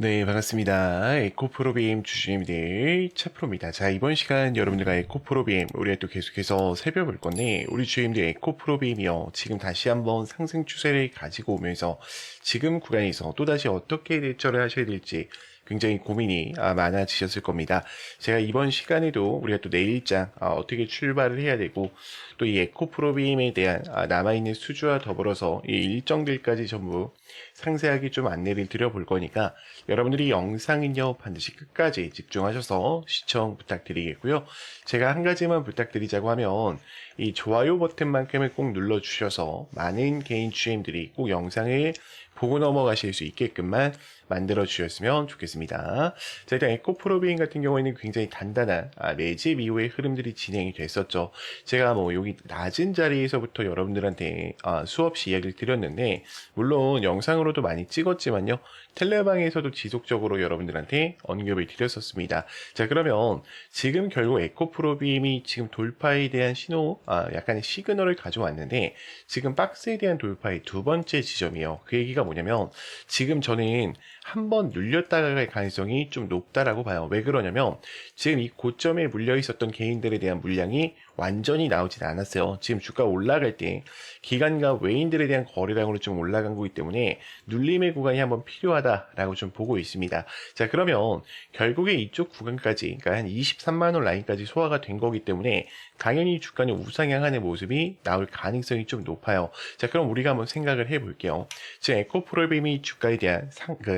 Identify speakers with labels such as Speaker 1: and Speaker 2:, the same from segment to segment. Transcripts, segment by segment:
Speaker 1: 네, 반갑습니다. 에코프로비엠 주주님들 차프로입니다. 자, 이번 시간 여러분들과 에코프로비엠 우리가 또 계속해서 살펴볼 건데, 우리 주주님들 에코프로비엠이요, 지금 다시 한번 상승 추세를 가지고 오면서 지금 구간에서 또다시 어떻게 대처를 하셔야 될지 굉장히 고민이 많아지셨을 겁니다. 제가 이번 시간에도 우리가 또 내일장 어떻게 출발을 해야 되고, 또 이 에코프로비엠에 대한 남아있는 수주와 더불어서 이 일정들까지 전부 상세하게 좀 안내를 드려볼 거니까 여러분들이 영상은요 반드시 끝까지 집중하셔서 시청 부탁드리겠고요. 제가 한 가지만 부탁드리자고 하면 이 좋아요 버튼만큼을 꼭 눌러주셔서 많은 개인 주임들이 꼭 영상을 보고 넘어가실 수 있게끔만 만들어 주셨으면 좋겠습니다. 자, 일단 에코프로비인 같은 경우에는 굉장히 단단한 매집 이후의 흐름들이 진행이 됐었죠. 제가 뭐 여기 낮은 자리에서부터 여러분들한테 수없이 이야기를 드렸는데, 물론 영상으로도 많이 찍었지만요, 텔레방에서도 지속적으로 여러분들한테 언급을 드렸었습니다. 자, 그러면 지금 결국 에코프로비임이 지금 돌파에 대한 신호, 약간의 시그널을 가져왔는데, 지금 박스에 대한 돌파의 두 번째 지점이에요. 그 얘기가 뭐냐면, 지금 저는 한번 눌렸다가 갈 가능성이 좀 높다라고 봐요. 왜 그러냐면 지금 이 고점에 물려 있었던 개인들에 대한 물량이 완전히 나오진 않았어요. 지금 주가 올라갈 때 기관과 외인들에 대한 거래량으로 좀 올라간 거기 때문에 눌림의 구간이 한번 필요하다라고 좀 보고 있습니다. 자, 그러면 결국에 이쪽 구간까지, 그러니까 한 23만 원 라인까지 소화가 된 거기 때문에 당연히 주가는 우상향하는 모습이 나올 가능성이 좀 높아요. 자, 그럼 우리가 한번 생각을 해볼게요. 지금 에코프로빔이 주가에 대한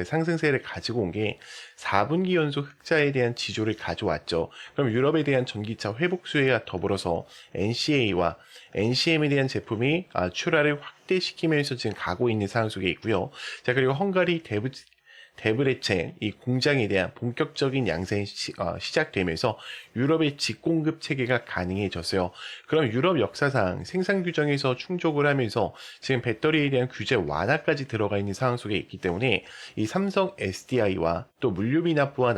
Speaker 1: 상승세를 가지고 온 게 4분기 연속 흑자에 대한 지조를 가져왔죠. 그럼 유럽에 대한 전기차 회복 수혜와 더불어서 NCA와 NCM에 대한 제품이 출하를 확대시키면서 지금 가고 있는 상황 속에 있고요. 자, 그리고 헝가리 데브레첸 이 공장에 대한 본격적인 양산이 시작되면서 유럽의 직공급 체계가 가능해졌어요. 그럼 유럽 역사상 생산 규정에서 충족을 하면서 지금 배터리에 대한 규제 완화까지 들어가 있는 상황 속에 있기 때문에 이 삼성 SDI와 또 물류비 납부와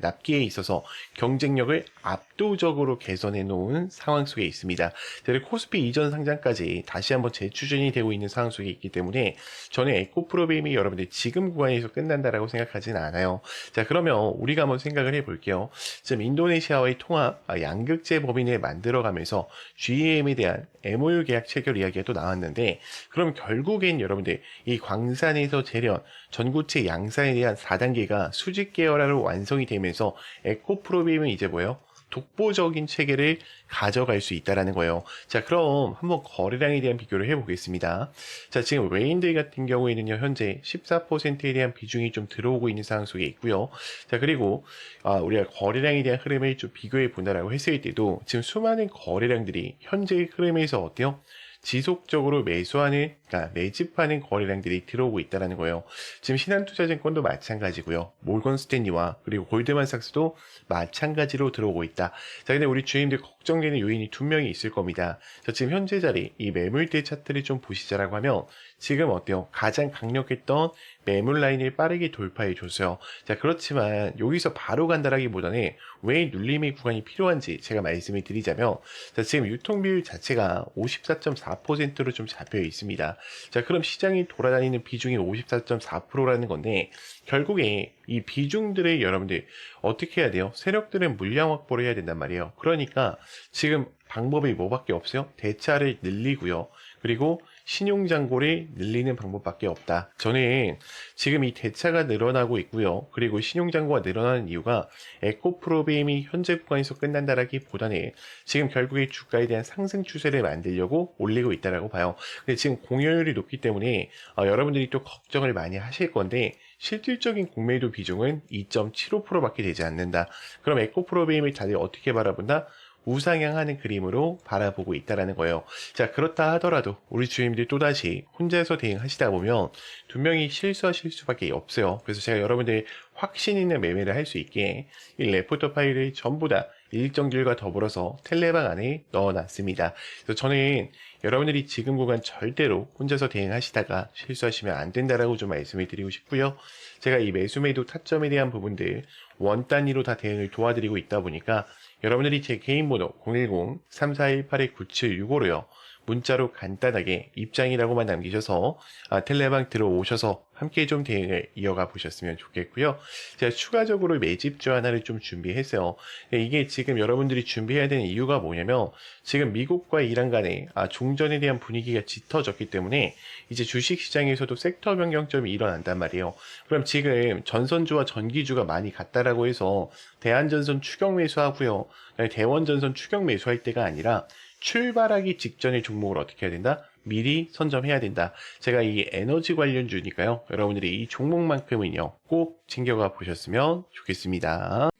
Speaker 1: 납기에 있어서 경쟁력을 압도적으로 개선해 놓은 상황 속에 있습니다. 그리고 코스피 이전 상장까지 다시 한번 재추진이 되고 있는 상황 속에 있기 때문에 저는 에코프로빔이 여러분들 지금 구간에서 끝난다라고 생각하지는 않아요. 자, 그러면 우리가 한번 생각을 해볼게요. 지금 인도네시아와의 통합 양극재 법인을 만들어가면서 GM에 대한 MOU 계약 체결 이야기가 또 나왔는데, 그럼 결국엔 여러분들 이 광산에서 재련, 전고체 양산에 대한 4단계가 수직 계열화로 완성이 되면서 에코프로빔은 이제 뭐예요? 독보적인 체계를 가져갈 수 있다라는 거예요. 자, 그럼 한번 거래량에 대한 비교를 해보겠습니다. 자, 지금 외인들 같은 경우에는요, 현재 14%에 대한 비중이 좀 들어오고 있는 상황 속에 있고요. 자, 그리고 우리가 거래량에 대한 흐름을 좀 비교해 본다라고 했을 때도 지금 수많은 거래량들이 현재의 흐름에서 어때요? 지속적으로 매수하는, 그러니까 매집하는 거래량들이 들어오고 있다는 거예요. 지금 신한투자증권도 마찬가지고요. 몰건 스탠리와 그리고 골드만삭스도 마찬가지로 들어오고 있다. 자, 근데 우리 주인들 걱정되는 요인이 두 명이 있을 겁니다. 자, 지금 현재 자리 이 매물대 차트를 좀 보시자라고 하면 지금 어때요? 가장 강력했던 매물 라인을 빠르게 돌파해 줬어요. 자, 그렇지만 여기서 바로 간다라기보다는 왜 눌림의 구간이 필요한지 제가 말씀을 드리자면, 자, 지금 유통 비율 자체가 54.4%로 좀 잡혀 있습니다. 자, 그럼 시장이 돌아다니는 비중이 54.4%라는 건데, 결국에 이 비중들의 여러분들 어떻게 해야 돼요? 세력들은 물량 확보를 해야 된단 말이에요. 그러니까 지금 방법이 뭐밖에 없어요? 대차를 늘리고요. 그리고 신용잔고를 늘리는 방법밖에 없다. 저는 지금 이 대차가 늘어나고 있고요. 그리고 신용잔고가 늘어나는 이유가 에코프로빔이 현재 구간에서 끝난다라기보다는 지금 결국에 주가에 대한 상승 추세를 만들려고 올리고 있다라고 봐요. 근데 지금 공여율이 높기 때문에 여러분들이 또 걱정을 많이 하실 건데, 실질적인 공매도 비중은 2.75%밖에 되지 않는다. 그럼 에코프로빔을 다들 어떻게 바라본다? 우상향하는 그림으로 바라보고 있다라는 거예요. 자, 그렇다 하더라도 우리 주임들이 또다시 혼자서 대응하시다 보면 분명히 실수하실 수밖에 없어요. 그래서 제가 여러분들이 확신 있는 매매를 할 수 있게 이 레포터 파일을 전부 다 일정들과 더불어서 텔레방 안에 넣어놨습니다. 그래서 저는 여러분들이 지금 구간 절대로 혼자서 대응하시다가 실수하시면 안 된다라고 좀 말씀을 드리고 싶고요. 제가 이 매수 매도 타점에 대한 부분들 원 단위로 다 대응을 도와드리고 있다 보니까 여러분들이 제 개인 번호 010-3418-9765로요. 문자로 간단하게 입장이라고만 남기셔서 텔레방 들어오셔서 함께 좀 대응을 이어가 보셨으면 좋겠고요. 제가 추가적으로 매집주 하나를 좀 준비했어요. 이게 지금 여러분들이 준비해야 되는 이유가 뭐냐면 지금 미국과 이란 간에 종전에 대한 분위기가 짙어졌기 때문에 이제 주식시장에서도 섹터 변경점이 일어난단 말이에요. 그럼 지금 전선주와 전기주가 많이 갔다라고 해서 대한전선 추격 매수하고요. 대원전선 추격 매수할 때가 아니라 출발하기 직전의 종목을 어떻게 해야 된다? 미리 선점해야 된다. 제가 이 에너지 관련주니까요. 여러분들이 이 종목만큼은요. 꼭 챙겨가 보셨으면 좋겠습니다.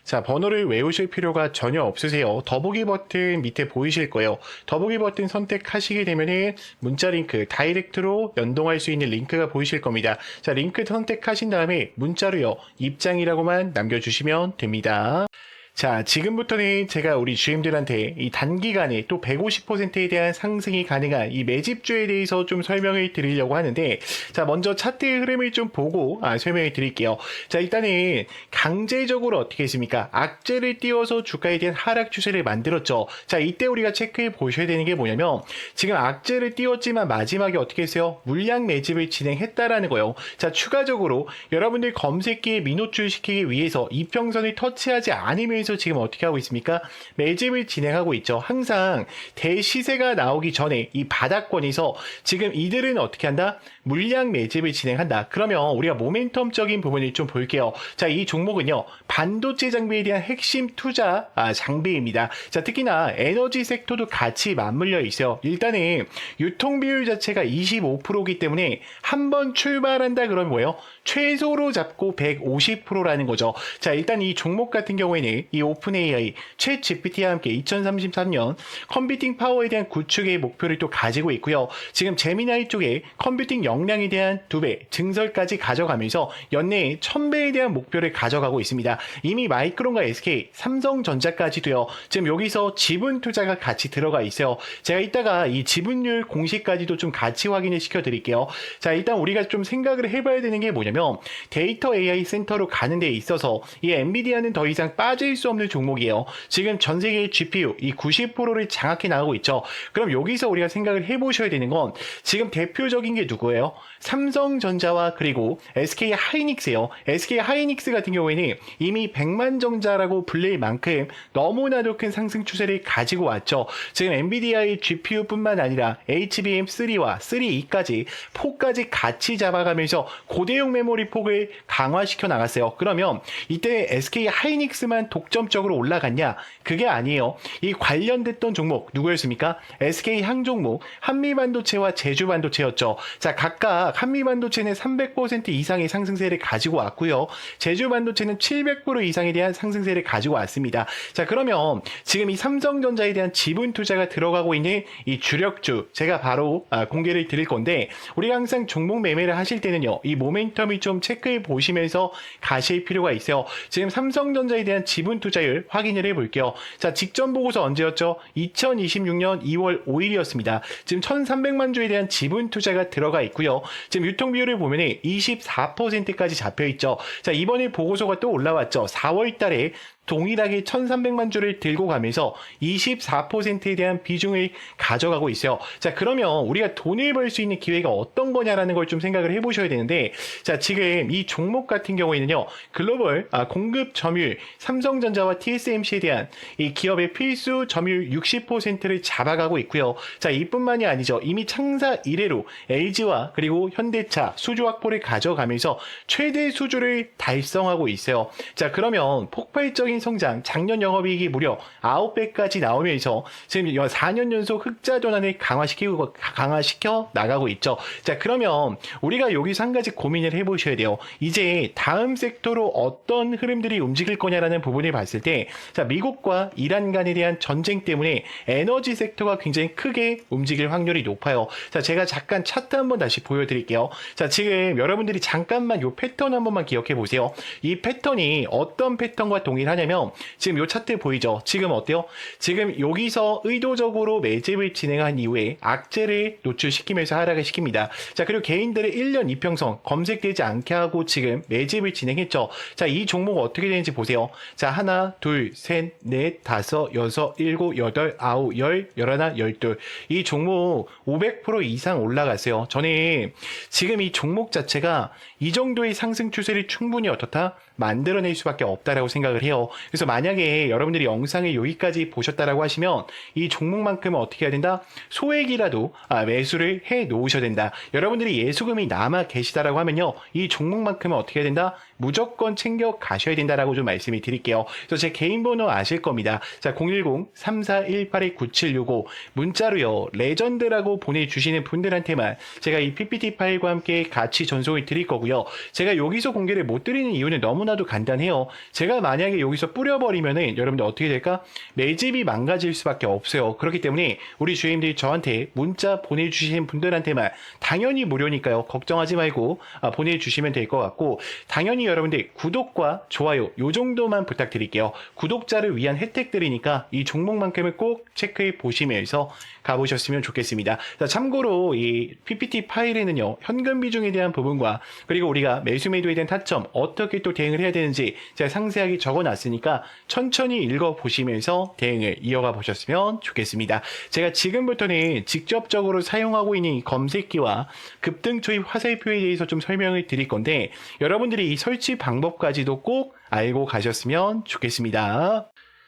Speaker 1: 자, 번호를 외우실 필요가 전혀 없으세요. 더보기 버튼 밑에 보이실 거예요. 더보기 버튼 선택하시게 되면은 문자 링크, 다이렉트로 연동할 수 있는 링크가 보이실 겁니다. 자, 링크 선택하신 다음에 문자로요. 입장이라고만 남겨주시면 됩니다. 자, 지금부터는 제가 우리 주임들한테 이 단기간에 또 150%에 대한 상승이 가능한 이 매집주에 대해서 좀 설명을 드리려고 하는데, 자, 먼저 차트의 흐름을 좀 보고 설명을 드릴게요. 자, 일단은 강제적으로 어떻게 했습니까? 악재를 띄워서 주가에 대한 하락 추세를 만들었죠. 자, 이때 우리가 체크해 보셔야 되는 게 뭐냐면 지금 악재를 띄웠지만 마지막에 어떻게 했어요? 물량 매집을 진행했다라는 거예요. 자, 추가적으로 여러분들 검색기에 민호출 시키기 위해서 이평선을 터치하지 않으면서 지금 어떻게 하고 있습니까? 매집을 진행하고 있죠. 항상 대시세가 나오기 전에 이 바닥권에서 지금 이들은 어떻게 한다? 물량 매집을 진행한다. 그러면 우리가 모멘텀적인 부분을 좀 볼게요. 자, 이 종목은요, 반도체 장비에 대한 핵심 투자 장비입니다. 자, 특히나 에너지 섹터도 같이 맞물려 있어요. 일단은 유통 비율 자체가 25%이기 때문에 한번 출발한다 그러면 뭐예요? 최소로 잡고 150%라는 거죠. 자, 일단 이 종목 같은 경우에는 이 오픈 AI, 챗 GPT와 함께 2033년 컴퓨팅 파워에 대한 구축의 목표를 또 가지고 있고요. 지금 제미나이 쪽에 컴퓨팅 역량에 대한 2배 증설까지 가져가면서 연내에 1000배에 대한 목표를 가져가고 있습니다. 이미 마이크론과 SK, 삼성전자까지도요. 지금 여기서 지분 투자가 같이 들어가 있어요. 제가 이따가 이 지분율 공시까지도 좀 같이 확인을 시켜드릴게요. 자, 일단 우리가 좀 생각을 해봐야 되는 게 뭐냐면 데이터 AI 센터로 가는 데 있어서 이 엔비디아는 더 이상 빠질 수 없는 종목이에요. 지금 전 세계의 GPU 이 90%를 장악해 나가고 있죠. 그럼 여기서 우리가 생각을 해보셔야 되는 건 지금 대표적인 게 누구예요? 삼성전자와 그리고 SK 하이닉스예요. SK 하이닉스 같은 경우에는 이미 100만 정자라고 불릴 만큼 너무나도 큰 상승 추세를 가지고 왔죠. 지금 엔비디아의 GPU뿐만 아니라 HBM3와 3E까지 폭까지 같이 잡아가면서 고대용 메모리 폭을 강화시켜 나갔어요. 그러면 이때 SK 하이닉스만 독점적으로 올라갔냐? 그게 아니에요. 이 관련됐던 종목 누구였습니까? SK 항종목, 한미반도체와 제주반도체였죠. 자, 각각 한미반도체는 300% 이상의 상승세를 가지고 왔고요. 제주반도체는 700% 이상에 대한 상승세를 가지고 왔습니다. 자, 그러면 지금 이 삼성전자에 대한 지분 투자가 들어가고 있는 이 주력주 제가 바로 공개를 드릴 건데, 우리가 항상 종목 매매를 하실 때는요, 이 모멘텀을 좀 체크해 보시면서 가실 필요가 있어요. 지금 삼성전자에 대한 지분 투자율 확인을 해 볼게요. 자, 직전 보고서 언제였죠? 2026년 2월 5일이었습니다. 지금 1300만 주에 대한 지분 투자가 들어가 있고요. 지금 유통 비율을 보면 24%까지 잡혀 있죠. 자, 이번에 보고서가 또 올라왔죠. 4월 달에 동일하게 1300만 주를 들고 가면서 24%에 대한 비중을 가져가고 있어요. 자, 그러면 우리가 돈을 벌 수 있는 기회가 어떤 거냐라는 걸 좀 생각을 해보셔야 되는데, 자, 지금 이 종목 같은 경우에는요, 글로벌 공급 점유율, 삼성전자와 TSMC에 대한 이 기업의 필수 점유율 60%를 잡아가고 있고요. 자, 이뿐만이 아니죠. 이미 창사 이래로 LG와 그리고 현대차 수주 확보를 가져가면서 최대 수주를 달성하고 있어요. 자, 그러면 폭발적인 성장, 작년 영업이익이 무려 9배까지 나오면서 지금 4년 연속 흑자 전환을 강화시켜 나가고 있죠. 자, 그러면 우리가 여기서 한 가지 고민을 해보셔야 돼요. 이제 다음 섹터로 어떤 흐름들이 움직일 거냐라는 부분을 봤을 때, 자, 미국과 이란 간에 대한 전쟁 때문에 에너지 섹터가 굉장히 크게 움직일 확률이 높아요. 자, 제가 잠깐 차트 한번 다시 보여드릴게요. 자, 지금 여러분들이 잠깐만 이 패턴 한 번만 기억해 보세요. 이 패턴이 어떤 패턴과 동일하냐 하냐면 지금 요 차트 보이죠? 지금 어때요? 지금 여기서 의도적으로 매집을 진행한 이후에 악재를 노출시키면서 하락을 시킵니다. 자, 그리고 개인들의 1년 이평선 검색되지 않게 하고 지금 매집을 진행했죠. 자, 이 종목 어떻게 되는지 보세요. 자, 하나, 둘, 셋, 넷, 다섯, 여섯, 일곱, 여덟, 아홉, 열, 열하나, 열둘. 이 종목 500% 이상 올라갔어요. 저는 지금 이 종목 자체가 이 정도의 상승 추세를 충분히 어떻다? 만들어낼 수밖에 없다라고 생각을 해요. 그래서 만약에 여러분들이 영상을 여기까지 보셨다라고 하시면 이 종목만큼은 어떻게 해야 된다? 소액이라도 매수를 해 놓으셔야 된다. 여러분들이 예수금이 남아 계시다라고 하면요, 이 종목만큼은 어떻게 해야 된다? 무조건 챙겨 가셔야 된다라고 좀 말씀을 드릴게요. 그래서 제 개인 번호 아실 겁니다. 자, 010-3418-9765 문자로요, 레전드라고 보내주시는 분들한테만 제가 이 PPT 파일과 함께 같이 전송을 드릴 거고요. 제가 여기서 공개를 못 드리는 이유는 너무나도 간단해요. 제가 만약에 여기서 뿌려버리면은 여러분들 어떻게 될까? 매집이 망가질 수밖에 없어요. 그렇기 때문에 우리 주임들이 저한테 문자 보내주시는 분들한테만, 당연히 무료니까요, 걱정하지 말고 보내주시면 될 것 같고, 당연히 여러분들 구독과 좋아요 요 정도만 부탁드릴게요. 구독자를 위한 혜택들이니까 이 종목만큼은 꼭 체크해 보시면서 가보셨으면 좋겠습니다. 자, 참고로 이 PPT 파일에는요, 현금 비중에 대한 부분과 그리고 우리가 매수 매도에 대한 타점 어떻게 또 대응을 해야 되는지 제가 상세하게 적어놨으니까 천천히 읽어보시면서 대응을 이어가 보셨으면 좋겠습니다. 제가 지금부터는 직접적으로 사용하고 있는 이 검색기와 급등 초입 화살표에 대해서 좀 설명을 드릴 건데, 여러분들이 이 설치 방법까지도 꼭 알고 가셨으면 좋겠습니다.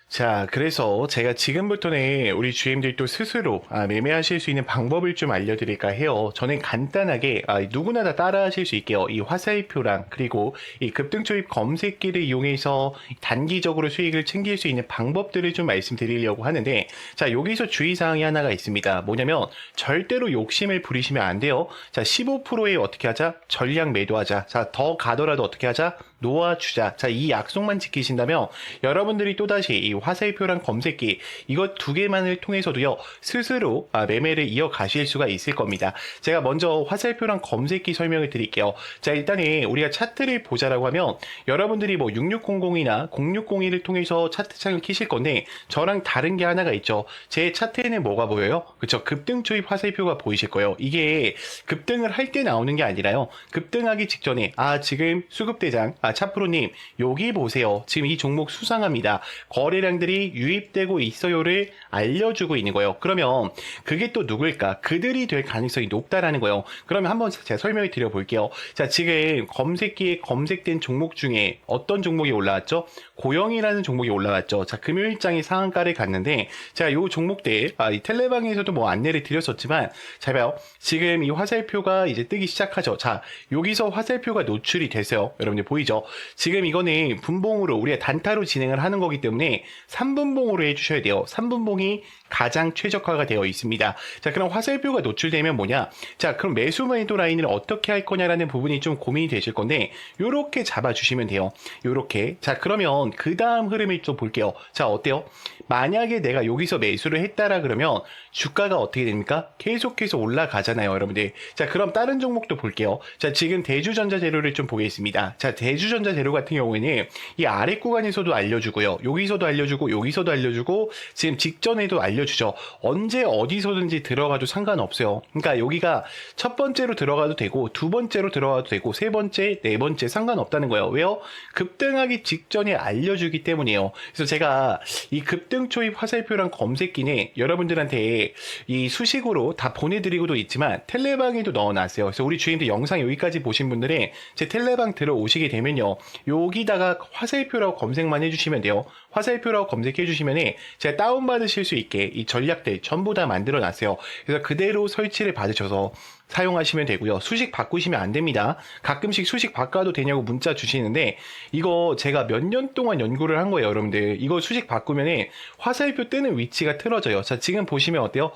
Speaker 1: 자, 그래서 제가 지금부터는 우리 GM들도 스스로 매매하실 수 있는 방법을 좀 알려드릴까 해요. 저는 간단하게 누구나 다 따라 하실 수 있게요, 이 화살표랑 그리고 이 급등초입 검색기를 이용해서 단기적으로 수익을 챙길 수 있는 방법들을 좀 말씀드리려고 하는데, 자, 여기서 주의사항이 하나가 있습니다. 뭐냐면 절대로 욕심을 부리시면 안 돼요. 자, 15%에 어떻게 하자? 전량 매도하자. 자, 더 가더라도 어떻게 하자? 놓아주자. 자, 이 약속만 지키신다면 여러분들이 또다시 이 화살표랑 검색기 이것 두 개만을 통해서도요, 스스로 매매를 이어가실 수가 있을 겁니다. 제가 먼저 화살표랑 검색기 설명을 드릴게요. 자, 일단은 우리가 차트를 보자라고 하면 여러분들이 뭐 6600이나 0601을 통해서 차트창을 키실 건데, 저랑 다른 게 하나가 있죠. 제 차트에는 뭐가 보여요? 그쵸, 급등 초입 화살표가 보이실 거예요. 이게 급등을 할 때 나오는 게 아니라요, 급등하기 직전에 지금 수급대장 차프로님 여기 보세요, 지금 이 종목 수상합니다, 거래량들이 유입되고 있어요를 알려주고 있는 거예요. 그러면 그게 또 누굴까? 그들이 될 가능성이 높다라는 거예요. 그러면 한번 제가 설명을 드려볼게요. 자, 지금 검색기에 검색된 종목 중에 어떤 종목이 올라왔죠? 고영이라는 종목이 올라왔죠. 자, 금요일장에 상한가를 갔는데, 자, 요 종목들 이 텔레방에서도 뭐 안내를 드렸었지만, 잘 봐요. 지금 이 화살표가 이제 뜨기 시작하죠. 자, 여기서 화살표가 노출이 됐어요. 여러분들 보이죠? 지금 이거는 분봉으로 우리가 단타로 진행을 하는 거기 때문에 3분봉으로 해주셔야 돼요. 3분봉이 가장 최적화가 되어 있습니다. 자, 그럼 화살표가 노출되면 뭐냐? 자, 그럼 매수 매도 라인을 어떻게 할 거냐라는 부분이 좀 고민이 되실 건데, 요렇게 잡아주시면 돼요. 요렇게. 자, 그러면 그 다음 흐름을 좀 볼게요. 자, 어때요? 만약에 내가 여기서 매수를 했다라 그러면 주가가 어떻게 됩니까? 계속해서 올라가잖아요, 여러분들. 자, 그럼 다른 종목도 볼게요. 자, 지금 대주전자재료를 좀 보겠습니다. 자, 대주전자재료 같은 경우에는 이 아래 구간에서도 알려주고요, 여기서도 알려주고, 여기서도 알려주고, 지금 직전에도 알려주죠. 언제 어디서든지 들어가도 상관없어요. 그러니까 여기가 첫 번째로 들어가도 되고, 두 번째로 들어가도 되고, 세 번째, 네 번째 상관없다는 거예요. 왜요? 급등하기 직전에 알려주기 때문이에요. 그래서 제가 이 급등 초입 화살표랑 검색기는 여러분들한테 이 수식으로 다 보내드리고도 있지만 텔레방에도 넣어놨어요. 그래서 우리 주임들 영상 여기까지 보신 분들은 제 텔레방 들어오시게 되면요, 여기다가 화살표라고 검색만 해주시면 돼요. 화살표라고 검색해 주시면 제가 다운받으실 수 있게 이 전략들 전부 다 만들어 놨어요. 그래서 그대로 설치를 받으셔서 사용하시면 되고요. 수식 바꾸시면 안 됩니다. 가끔씩 수식 바꿔도 되냐고 문자 주시는데, 이거 제가 몇 년 동안 연구를 한 거예요, 여러분들. 이거 수식 바꾸면 화살표 뜨는 위치가 틀어져요. 자, 지금 보시면 어때요?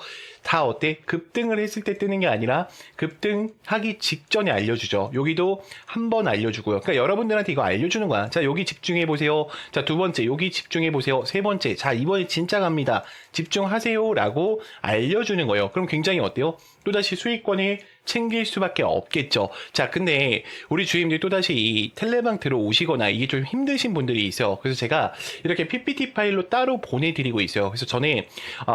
Speaker 1: 다 어때? 급등을 했을 때 뜨는 게 아니라 급등하기 직전에 알려주죠. 여기도 한 번 알려주고요. 그러니까 여러분들한테 이거 알려주는 거야. 자, 여기 집중해보세요. 자, 두 번째, 여기 집중해보세요. 세 번째, 자, 이번에 진짜 갑니다. 집중하세요. 라고 알려주는 거예요. 그럼 굉장히 어때요? 또다시 수익권을 챙길 수밖에 없겠죠. 자, 근데 우리 주임들 또다시 이 텔레방 들어오시거나 이게 좀 힘드신 분들이 있어요. 그래서 제가 이렇게 PPT 파일로 따로 보내드리고 있어요. 그래서 저는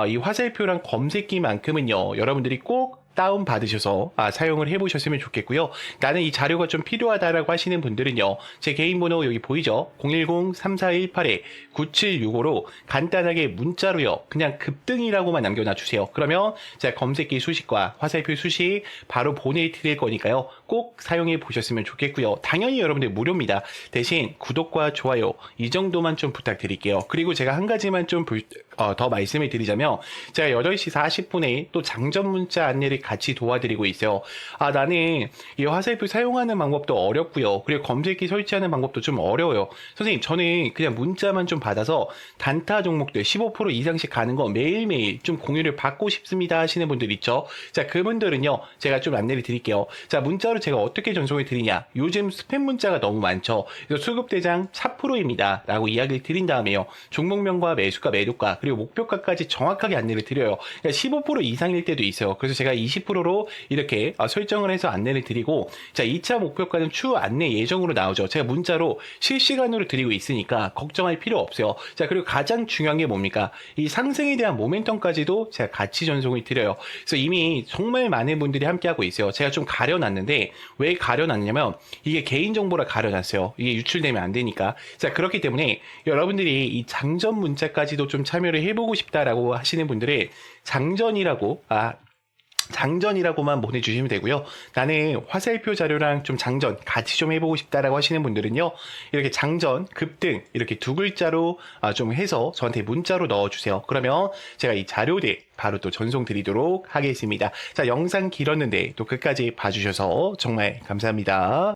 Speaker 1: 이 화살표랑 검색기만큼은요, 여러분들이 꼭 다운 받으셔서 사용을 해보셨으면 좋겠고요. 나는 이 자료가 좀 필요하다라고 하시는 분들은요, 제 개인 번호 여기 보이죠? 010-3418-9765로 간단하게 문자로요, 그냥 급등이라고만 남겨놔 주세요. 그러면 제가 검색기 수식과 화살표 수식 바로 보내드릴 거니까요, 꼭 사용해 보셨으면 좋겠고요. 당연히 여러분들 무료입니다. 대신 구독과 좋아요 이 정도만 좀 부탁드릴게요. 그리고 제가 한 가지만 좀 더 말씀을 드리자면, 제가 8시 40분에 또 장전 문자 안내를 같이 도와드리고 있어요. 나는 이 화살표 사용하는 방법도 어렵고요. 그리고 검색기 설치하는 방법도 좀 어려워요. 선생님, 저는 그냥 문자만 좀 받아서 단타 종목들 15% 이상씩 가는 거 매일매일 좀 공유를 받고 싶습니다 하시는 분들 있죠. 자, 그분들은요, 제가 좀 안내를 드릴게요. 자, 문자로 제가 어떻게 전송을 드리냐. 요즘 스팸 문자가 너무 많죠. 그래서 수급대장 4%입니다 라고 이야기를 드린 다음에요, 종목명과 매수가, 매도가, 그리고 목표가까지 정확하게 안내를 드려요. 그러니까 15% 이상일 때도 있어요. 그래서 제가 20%로 이렇게 설정을 해서 안내를 드리고, 자, 2차 목표가는 추후 안내 예정으로 나오죠. 제가 문자로 실시간으로 드리고 있으니까 걱정할 필요 없어요. 자, 그리고 가장 중요한 게 뭡니까? 이 상승에 대한 모멘텀까지도 제가 같이 전송을 드려요. 그래서 이미 정말 많은 분들이 함께하고 있어요. 제가 좀 가려놨는데, 왜 가려놨냐면 이게 개인정보라 가려놨어요. 이게 유출되면 안 되니까. 자, 그렇기 때문에 여러분들이 이 장전 문자까지도 좀 참여를 해보고 싶다라고 하시는 분들은 장전이라고만 보내주시면 되고요. 나는 화살표 자료랑 좀 장전 같이 좀 해보고 싶다라고 하시는 분들은요, 이렇게 장전, 급등 이렇게 두 글자로 좀 해서 저한테 문자로 넣어주세요. 그러면 제가 이 자료들 바로 또 전송 드리도록 하겠습니다. 자, 영상 길었는데 또 끝까지 봐주셔서 정말 감사합니다.